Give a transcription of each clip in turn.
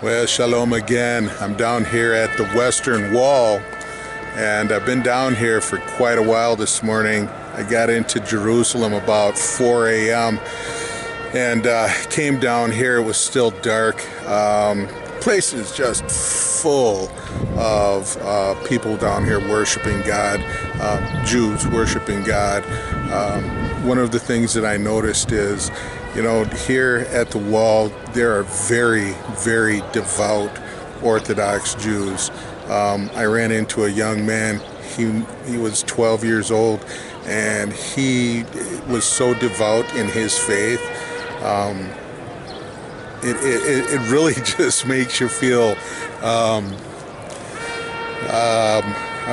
Well, shalom again. I'm down here at the Western Wall, and I've been down here for quite a while this morning. I got into Jerusalem about 4 a.m. and came down here. It was still dark. Place is just full of people down here worshiping God, Jews worshiping God. One of the things that I noticed is, here at the wall, there are very, very devout Orthodox Jews. I ran into a young man. He was 12 years old, and he was so devout in his faith. It really just makes you feel, I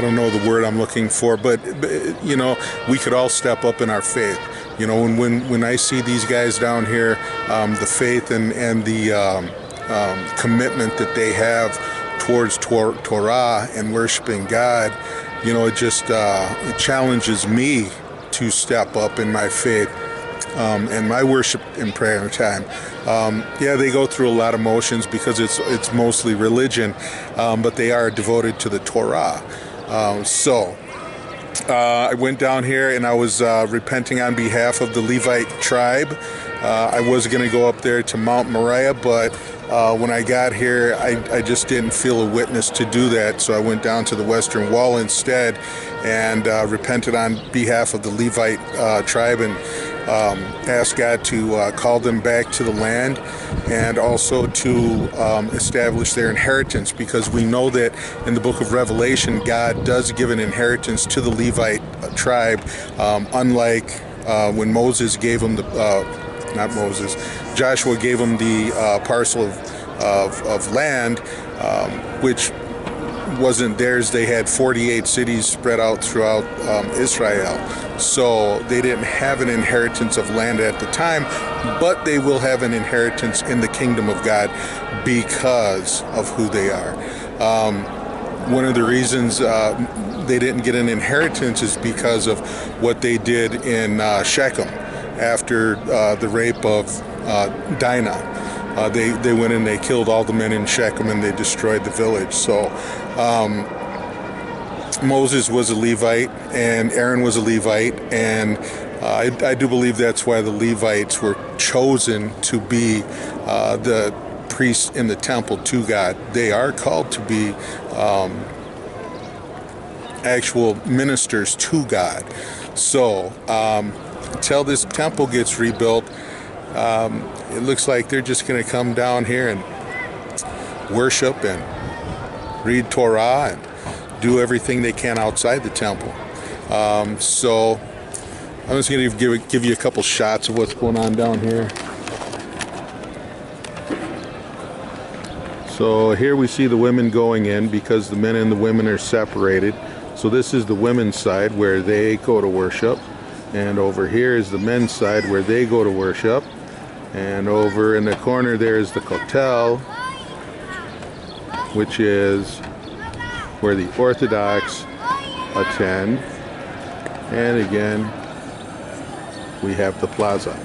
don't know the word I'm looking for, but we could all step up in our faith. When I see these guys down here, the faith and the commitment that they have towards Torah and worshiping God, it challenges me to step up in my faith and my worship and prayer time. They go through a lot of motions because it's mostly religion, but they are devoted to the Torah. I went down here and I was repenting on behalf of the Levite tribe. I was going to go up there to Mount Moriah, but when I got here, I just didn't feel a witness to do that, so I went down to the Western Wall instead and repented on behalf of the Levite tribe and asked God to call them back to the land and also to establish their inheritance, because we know that in the book of Revelation, God does give an inheritance to the Levite tribe, unlike when Moses gave them Joshua gave them the parcel of land, which wasn't theirs. They had 48 cities spread out throughout Israel, so they didn't have an inheritance of land at the time, but they will have an inheritance in the kingdom of God because of who they are. One of the reasons they didn't get an inheritance is because of what they did in Shechem after the rape of Dinah. They went and they killed all the men in Shechem and they destroyed the village. So Moses was a Levite and Aaron was a Levite, and I do believe that's why the Levites were chosen to be the priests in the temple to God. They are called to be actual ministers to God. So until this temple gets rebuilt, it looks like they're just going to come down here and worship and read Torah and do everything they can outside the temple. So I'm just going to give you a couple shots of what's going on down here. So here we see the women going in because the men and the women are separated. So this is the women's side where they go to worship, and over here is the men's side where they go to worship. And over in the corner there is the Kotel, which is where the Orthodox attend. And again, we have the plaza.